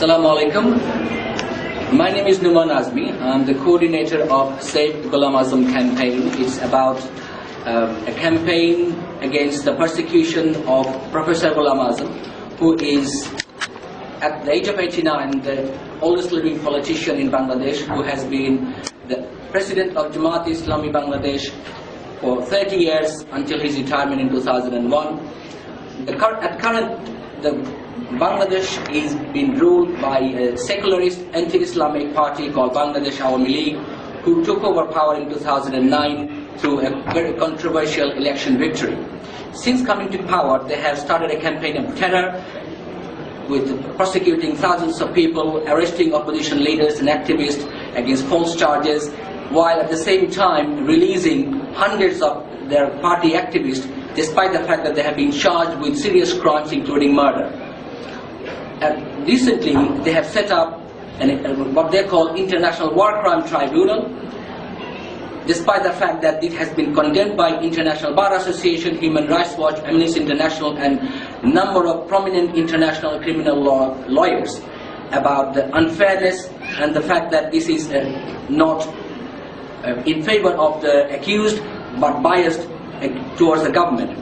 Assalamu alaikum. My name is Numan Azmi. I'm the coordinator of Save Ghulam Azam campaign. It's about a campaign against the persecution of Professor Ghulam Azam, who is at the age of 89 the oldest living politician in Bangladesh, who has been the president of Jamaat-e-Islami Bangladesh for 30 years until his retirement in 2001. The Bangladesh is being ruled by a secularist anti-Islamic party called Bangladesh Awami League, who took over power in 2009 through a very controversial election victory. Since coming to power, they have started a campaign of terror with prosecuting thousands of people, arresting opposition leaders and activists against false charges, while at the same time releasing hundreds of their party activists, despite the fact that they have been charged with serious crimes including murder. Recently, they have set up what they call International War Crime Tribunal, despite the fact that it has been condemned by International Bar Association, Human Rights Watch, Amnesty International, and a number of prominent international criminal law lawyers about the unfairness and the fact that this is not in favor of the accused, but biased towards the government.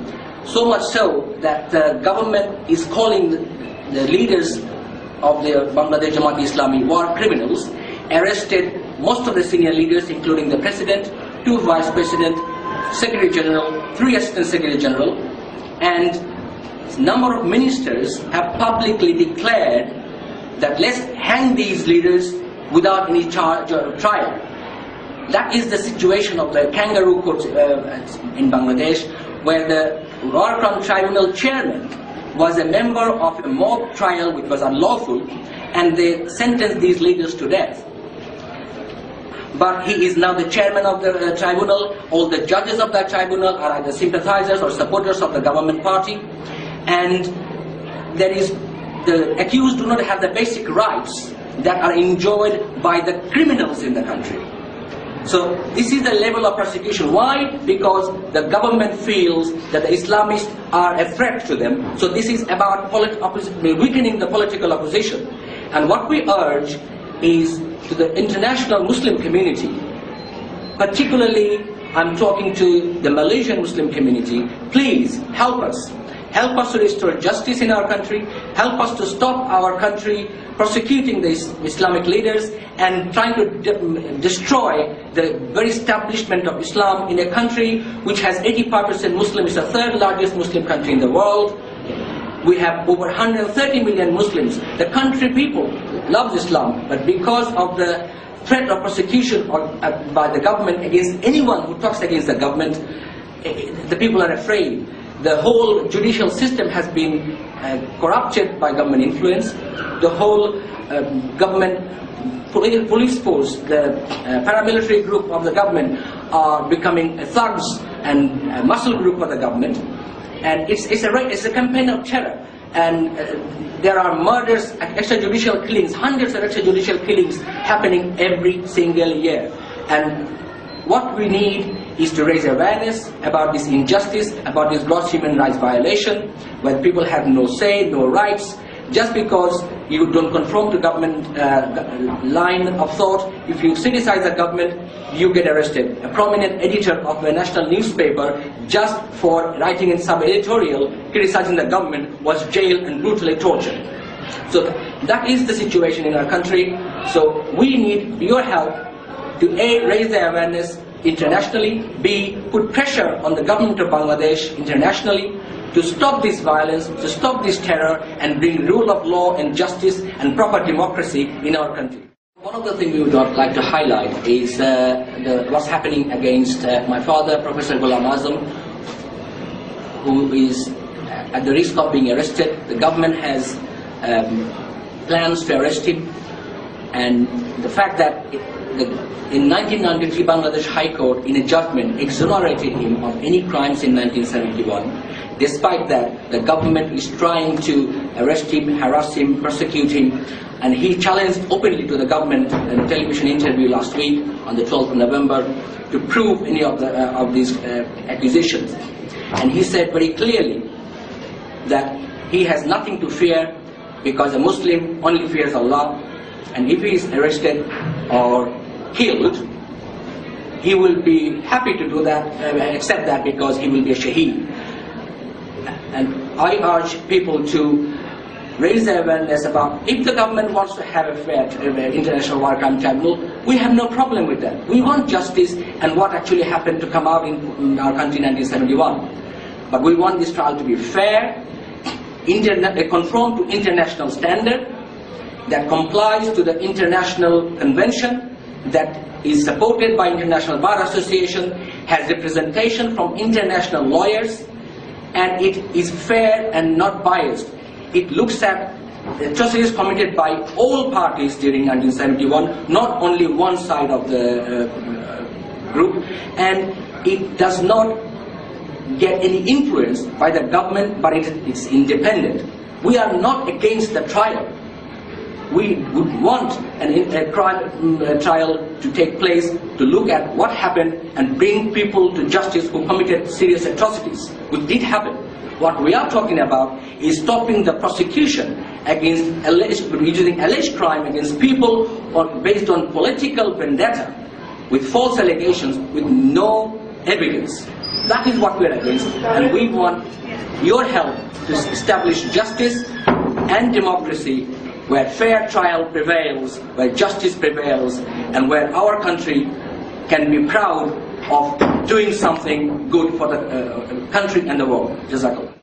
So much so that the government is calling the leaders of the Bangladesh Jamaat-e-Islami war criminals, arrested most of the senior leaders, including the president, 2 vice president, secretary general, 3 assistant secretary general, and a number of ministers have publicly declared that let's hang these leaders without any charge or trial. That is the situation of the kangaroo court in Bangladesh, where the War Crime Tribunal chairman was a member of a mob trial which was unlawful, and they sentenced these leaders to death. But he is now the chairman of the tribunal. All the judges of that tribunal are either sympathizers or supporters of the government party, and the accused do not have the basic rights that are enjoyed by the criminals in the country. So this is the level of persecution. Why? Because the government feels that the Islamists are a threat to them. So this is about weakening the political opposition. And what we urge is to the international Muslim community, particularly I'm talking to the Malaysian Muslim community, please help us. Help us to restore justice in our country. Help us to stop our country prosecuting the Islamic leaders and trying to destroy the very establishment of Islam in a country which has 85% Muslims. It's the 3rd largest Muslim country in the world. We have over 130 million Muslims. The country people love Islam, but because of the threat of persecution by the government against anyone who talks against the government, the people are afraid. The whole judicial system has been corrupted by government influence. The whole government police force, the paramilitary group of the government are becoming thugs and a muscle group of the government. And it's a campaign of terror. And there are murders, extrajudicial killings, hundreds of extrajudicial killings happening every single year. And what we need is to raise awareness about this injustice, about this gross human rights violation, where people have no say, no rights. Just because you don't conform to government line of thought, if you criticize the government, you get arrested. A prominent editor of a national newspaper, just for writing in sub-editorial criticizing the government, was jailed and brutally tortured. So that is the situation in our country. So we need your help to A, raise the awareness internationally, B, put pressure on the government of Bangladesh internationally to stop this violence, to stop this terror, and bring rule of law and justice and proper democracy in our country. One of the things we would like to highlight is what's happening against my father, Professor Ghulam Azam, who is at the risk of being arrested. The government has plans to arrest him, and the fact that in 1993, Bangladesh High Court, in a judgment, exonerated him of any crimes in 1971. Despite that, the government is trying to arrest him, harass him, persecute him, and he challenged openly to the government in a television interview last week, on the 12th of November, to prove any of these accusations. And he said very clearly that he has nothing to fear because a Muslim only fears Allah, and if he is arrested or killed, he will be happy to do that, accept that, because he will be a shaheed. And I urge people to raise the awareness about, if the government wants to have a fair international war crime tribunal, we have no problem with that. We want justice and what actually happened to come out in our country in 1971. But we want this trial to be fair, conform to international standard, that complies to the international convention, that is supported by International Bar Association, has representation from international lawyers, and it is fair and not biased. It looks at atrocities committed by all parties during 1971, not only one side of the group, and it does not get any influence by the government, but it's independent. We are not against the trial. We would want a trial to take place to look at what happened and bring people to justice who committed serious atrocities, which did happen. What we are talking about is stopping the prosecution against using alleged crime against people based on political vendetta, with false allegations, with no evidence. That is what we are against, and we want your help to establish justice and democracy, where fair trial prevails, where justice prevails, and where our country can be proud of doing something good for the country and the world. Jazakallah.